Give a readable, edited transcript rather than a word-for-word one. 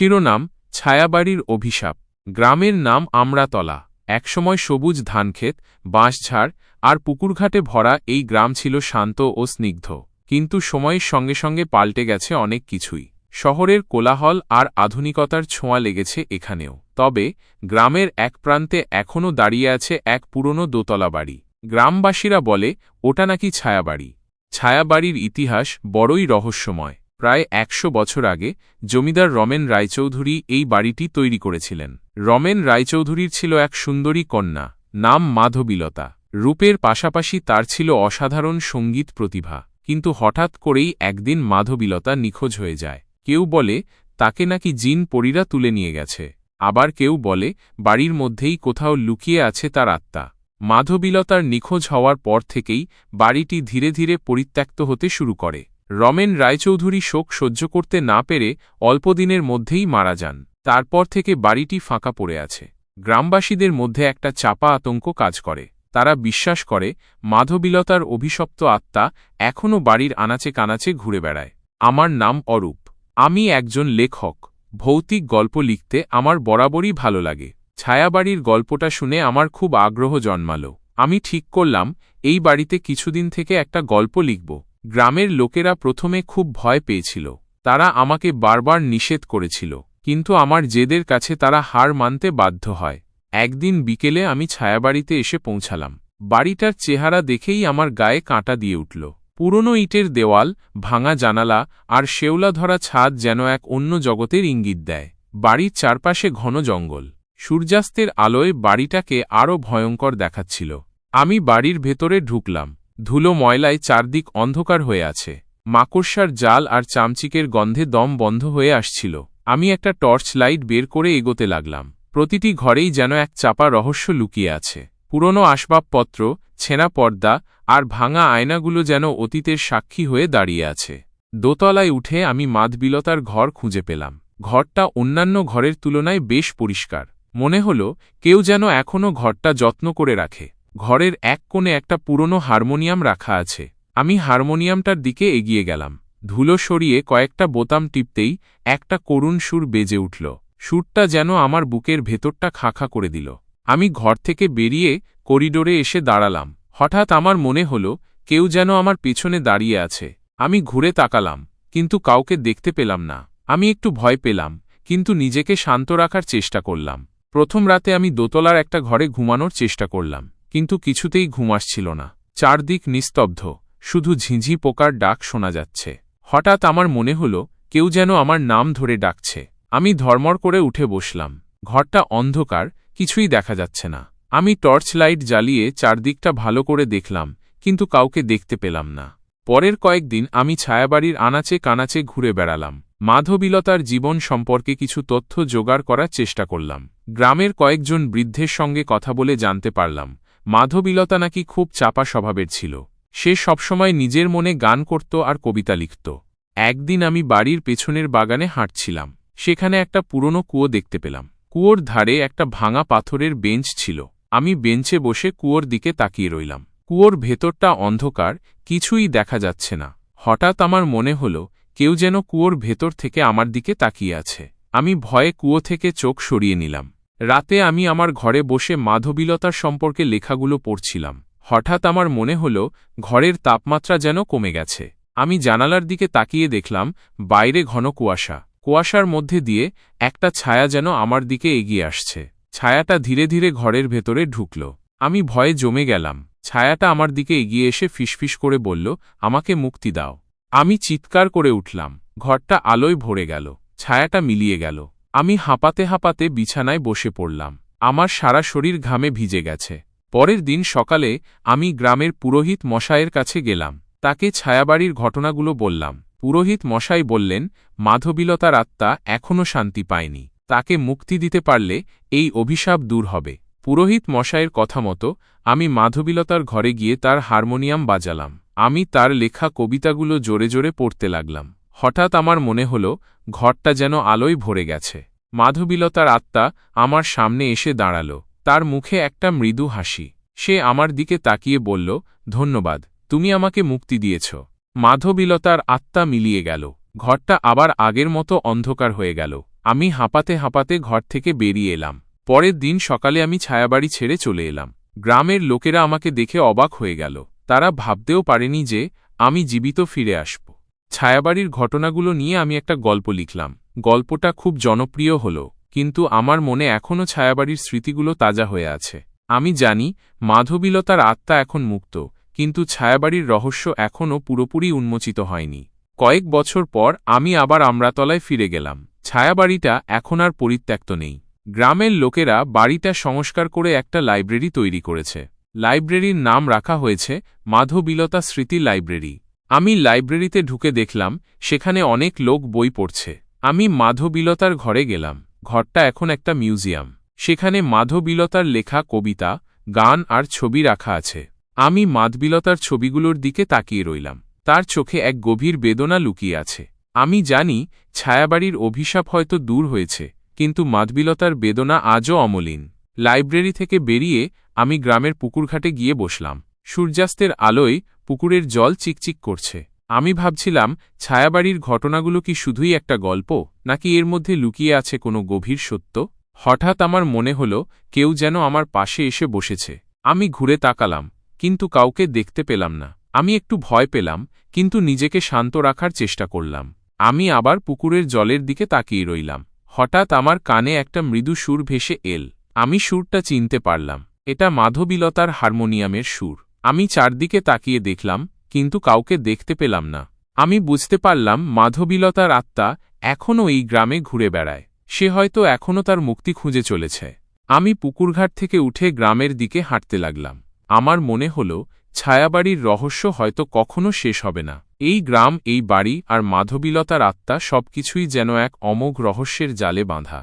শিরোনাম: ছায়াবাড়ির অভিশাপ। গ্রামের নাম আমড়াতলা। একসময় সবুজ ধানক্ষেত, বাঁশঝাড় আর পুকুরঘাটে ভরা এই গ্রাম ছিল শান্ত ও স্নিগ্ধ। কিন্তু সময়ের সঙ্গে সঙ্গে পাল্টে গেছে অনেক কিছুই। শহরের কোলাহল আর আধুনিকতার ছোঁয়া লেগেছে এখানেও। তবে গ্রামের এক প্রান্তে এখনও দাঁড়িয়ে আছে এক পুরনো দোতলা বাড়ি। গ্রামবাসীরা বলে ওটা নাকি ছায়াবাড়ি। ছায়াবাড়ির ইতিহাস বড়ই রহস্যময়। প্রায় ১০০ বছর আগে জমিদার রমেন রায়চৌধুরী এই বাড়িটি তৈরি করেছিলেন। রমেন রায়চৌধুরীর ছিল এক সুন্দরী কন্যা, নাম মাধবীলতা। রূপের পাশাপাশি তার ছিল অসাধারণ সঙ্গীত প্রতিভা। কিন্তু হঠাৎ করেই একদিন মাধবীলতা নিখোঁজ হয়ে যায়। কেউ বলে তাকে নাকি জিন পরীরা তুলে নিয়ে গেছে, আবার কেউ বলে বাড়ির মধ্যেই কোথাও লুকিয়ে আছে তার আত্মা। মাধবীলতার নিখোঁজ হওয়ার পর থেকেই বাড়িটি ধীরে ধীরে পরিত্যক্ত হতে শুরু করে। রমেন রায়চৌধুরী শোক সহ্য করতে না পেরে অল্পদিনের মধ্যেই মারা যান। তারপর থেকে বাড়িটি ফাঁকা পড়ে আছে। গ্রামবাসীদের মধ্যে একটা চাপা আতঙ্ক কাজ করে। তারা বিশ্বাস করে মাধবীলতার অভিশপ্ত আত্মা এখনও বাড়ির আনাচে কানাচে ঘুরে বেড়ায়। আমার নাম অরূপ। আমি একজন লেখক। ভৌতিক গল্প লিখতে আমার বরাবরই ভালো লাগে। ছায়াবাড়ির গল্পটা শুনে আমার খুব আগ্রহ জন্মালো। আমি ঠিক করলাম এই বাড়িতে কিছুদিন থেকে একটা গল্প লিখব। গ্রামের লোকেরা প্রথমে খুব ভয় পেয়েছিল। তারা আমাকে বারবার নিষেধ করেছিল, কিন্তু আমার জেদের কাছে তারা হার মানতে বাধ্য হয়। একদিন বিকেলে আমি ছায়াবাড়িতে এসে পৌঁছালাম। বাড়িটার চেহারা দেখেই আমার গায়ে কাঁটা দিয়ে উঠল। পুরনো ইটের দেওয়াল, ভাঙা জানালা আর শেওলা ধরা ছাদ যেন এক অন্য জগতের ইঙ্গিত দেয়। বাড়ির চারপাশে ঘন জঙ্গল। সূর্যাস্তের আলোয় বাড়িটাকে আরও ভয়ঙ্কর দেখাচ্ছিল। আমি বাড়ির ভেতরে ঢুকলাম। ধুলো ময়লায় চারদিক অন্ধকার হয়ে আছে। মাকড়সার জাল আর চামচিকের গন্ধে দম বন্ধ হয়ে আসছিল। আমি একটা টর্চ লাইট বের করে এগোতে লাগলাম। প্রতিটি ঘরেই যেন এক চাপা রহস্য লুকিয়ে আছে। পুরনো আসবাবপত্র, ছেঁড়া পর্দা আর ভাঙা আয়নাগুলো যেন অতীতের সাক্ষী হয়ে দাঁড়িয়ে আছে। দোতলায় উঠে আমি মাধবীলতার ঘর খুঁজে পেলাম। ঘরটা অন্যান্য ঘরের তুলনায় বেশ পরিষ্কার। মনে হলো কেউ যেন এখনও ঘরটা যত্ন করে রাখে। ঘরের এক কোণে একটা পুরনো হারমোনিয়াম রাখা আছে। আমি হারমোনিয়ামটার দিকে এগিয়ে গেলাম। ধুলো সরিয়ে কয়েকটা বোতাম টিপতেই একটা করুণ সুর বেজে উঠল। সুরটা যেন আমার বুকের ভেতরটা খাঁ করে দিল। আমি ঘর থেকে বেরিয়ে করিডোরে এসে দাঁড়ালাম। হঠাৎ আমার মনে হলো কেউ যেন আমার পেছনে দাঁড়িয়ে আছে। আমি ঘুরে তাকালাম, কিন্তু কাউকে দেখতে পেলাম না। আমি একটু ভয় পেলাম, কিন্তু নিজেকে শান্ত রাখার চেষ্টা করলাম। প্রথম রাতে আমি দোতলার একটা ঘরে ঘুমানোর চেষ্টা করলাম, কিন্তু কিছুতেই ঘুম আসছিল না। চারদিক নিস্তব্ধ, শুধু ঝিঁঝি পোকার ডাক শোনা যাচ্ছে। হঠাৎ আমার মনে হলো কেউ যেন আমার নাম ধরে ডাকছে। আমি ধর্মর করে উঠে বসলাম। ঘরটা অন্ধকার, কিছুই দেখা যাচ্ছে না। আমি টর্চ লাইট জ্বালিয়ে চারদিকটা ভালো করে দেখলাম, কিন্তু কাউকে দেখতে পেলাম না। পরের কয়েকদিন আমি ছায়াবাড়ির আনাচে কানাচে ঘুরে বেড়ালাম। মাধবীলতার জীবন সম্পর্কে কিছু তথ্য জোগাড় করার চেষ্টা করলাম। গ্রামের কয়েকজন বৃদ্ধের সঙ্গে কথা বলে জানতে পারলাম মাধবীলতা নাকি খুব চাপা স্বভাবের ছিল। সে সবসময় নিজের মনে গান করত আর কবিতা লিখত। একদিন আমি বাড়ির পেছনের বাগানে হাঁটছিলাম। সেখানে একটা পুরনো কুয়ো দেখতে পেলাম। কুয়োর ধারে একটা ভাঙা পাথরের বেঞ্চ ছিল। আমি বেঞ্চে বসে কুয়োর দিকে তাকিয়ে রইলাম। কুয়োর ভেতরটা অন্ধকার, কিছুই দেখা যাচ্ছে না। হঠাৎ আমার মনে হলো কেউ যেন কুয়োর ভেতর থেকে আমার দিকে তাকিয়ে আছে। আমি ভয়ে কুয়ো থেকে চোখ সরিয়ে নিলাম। রাতে আমি আমার ঘরে বসে মাধবীলতার সম্পর্কে লেখাগুলো পড়ছিলাম। হঠাৎ আমার মনে হলো ঘরের তাপমাত্রা যেন কমে গেছে। আমি জানালার দিকে তাকিয়ে দেখলাম বাইরে ঘন কুয়াশা। কুয়াশার মধ্যে দিয়ে একটা ছায়া যেন আমার দিকে এগিয়ে আসছে। ছায়াটা ধীরে ধীরে ঘরের ভেতরে ঢুকল। আমি ভয়ে জমে গেলাম। ছায়াটা আমার দিকে এগিয়ে এসে ফিসফিস করে বলল, আমাকে মুক্তি দাও। আমি চিৎকার করে উঠলাম। ঘরটা আলোয় ভরে গেল। ছায়াটা মিলিয়ে গেল। আমি হাঁপাতে হাঁপাতে বিছানায় বসে পড়লাম। আমার সারা শরীর ঘামে ভিজে গেছে। পরের দিন সকালে আমি গ্রামের পুরোহিত মশায়ের কাছে গেলাম। তাকে ছায়াবাড়ির ঘটনাগুলো বললাম। পুরোহিত মশাই বললেন মাধবীলতার আত্মা এখনও শান্তি পায়নি। তাকে মুক্তি দিতে পারলে এই অভিশাপ দূর হবে। পুরোহিত মশায়ের কথা মতো আমি মাধবীলতার ঘরে গিয়ে তার হারমোনিয়াম বাজালাম। আমি তার লেখা কবিতাগুলো জোরে জোরে পড়তে লাগলাম। হঠাৎ আমার মনে হলো ঘরটা যেন আলোয় ভরে গেছে। মাধবীলতার আত্মা আমার সামনে এসে দাঁড়াল। তার মুখে একটা মৃদু হাসি। সে আমার দিকে তাকিয়ে বলল, ধন্যবাদ, তুমি আমাকে মুক্তি দিয়েছ। মাধবীলতার আত্মা মিলিয়ে গেল। ঘরটা আবার আগের মতো অন্ধকার হয়ে গেল। আমি হাঁপাতে হাঁপাতে ঘর থেকে বেরিয়ে এলাম। পরের দিন সকালে আমি ছায়াবাড়ি ছেড়ে চলে এলাম। গ্রামের লোকেরা আমাকে দেখে অবাক হয়ে গেল। তারা ভাবতেও পারেনি যে আমি জীবিত ফিরে আসব। ছায়াবাড়ির ঘটনাগুলো নিয়ে আমি একটা গল্প লিখলাম। গল্পটা খুব জনপ্রিয় হল, কিন্তু আমার মনে এখনও ছায়াবাড়ির স্মৃতিগুলো তাজা হয়ে আছে। আমি জানি মাধবীলতার আত্মা এখন মুক্ত, কিন্তু ছায়াবাড়ির রহস্য এখনও পুরোপুরি উন্মোচিত হয়নি। কয়েক বছর পর আমি আবার আমড়াতলায় ফিরে গেলাম। ছায়াবাড়িটা এখন আর পরিত্যক্ত নেই। গ্রামের লোকেরা বাড়িটা সংস্কার করে একটা লাইব্রেরি তৈরি করেছে। লাইব্রেরির নাম রাখা হয়েছে মাধবীলতা স্মৃতি লাইব্রেরি। আমি লাইব্রেরিতে ঢুকে দেখলাম সেখানে অনেক লোক বই পড়ছে। আমি মাধবীলতার ঘরে গেলাম। ঘরটা এখন একটা মিউজিয়াম। সেখানে মাধবীলতার লেখা কবিতা, গান আর ছবি রাখা আছে। আমি মাধবীলতার ছবিগুলোর দিকে তাকিয়ে রইলাম। তার চোখে এক গভীর বেদনা লুকিয়ে আছে। আমি জানি ছায়াবাড়ির অভিশাপ হয়তো দূর হয়েছে, কিন্তু মাধবীলতার বেদনা আজও অমলিন। লাইব্রেরি থেকে বেরিয়ে আমি গ্রামের পুকুরঘাটে গিয়ে বসলাম। সূর্যাস্তের আলোয় পুকুরের জল চিকচিক করছে। আমি ভাবছিলাম ছায়াবাড়ির ঘটনাগুলো কি শুধুই একটা গল্প, নাকি এর মধ্যে লুকিয়ে আছে কোনো গভীর সত্য। হঠাৎ আমার মনে হলো কেউ যেন আমার পাশে এসে বসেছে। আমি ঘুরে তাকালাম, কিন্তু কাউকে দেখতে পেলাম না। আমি একটু ভয় পেলাম, কিন্তু নিজেকে শান্ত রাখার চেষ্টা করলাম। আমি আবার পুকুরের জলের দিকে তাকিয়ে রইলাম। হঠাৎ আমার কানে একটা মৃদু সুর ভেসে এল। আমি সুরটা চিনতে পারলাম। এটা মাধবীলতার হারমোনিয়ামের সুর। আমি চারদিকে তাকিয়ে দেখলাম, কিন্তু কাউকে দেখতে পেলাম না। আমি বুঝতে পারলাম মাধবীলতার আত্মা এখনও এই গ্রামে ঘুরে বেড়ায়। সে হয়তো এখনও তার মুক্তি খুঁজে চলেছে। আমি পুকুরঘাট থেকে উঠে গ্রামের দিকে হাঁটতে লাগলাম। আমার মনে হল ছায়াবাড়ির রহস্য হয়তো কখনো শেষ হবে না। এই গ্রাম, এই বাড়ি আর মাধবীলতার আত্মা সবকিছুই যেন এক অমোঘ রহস্যের জালে বাঁধা।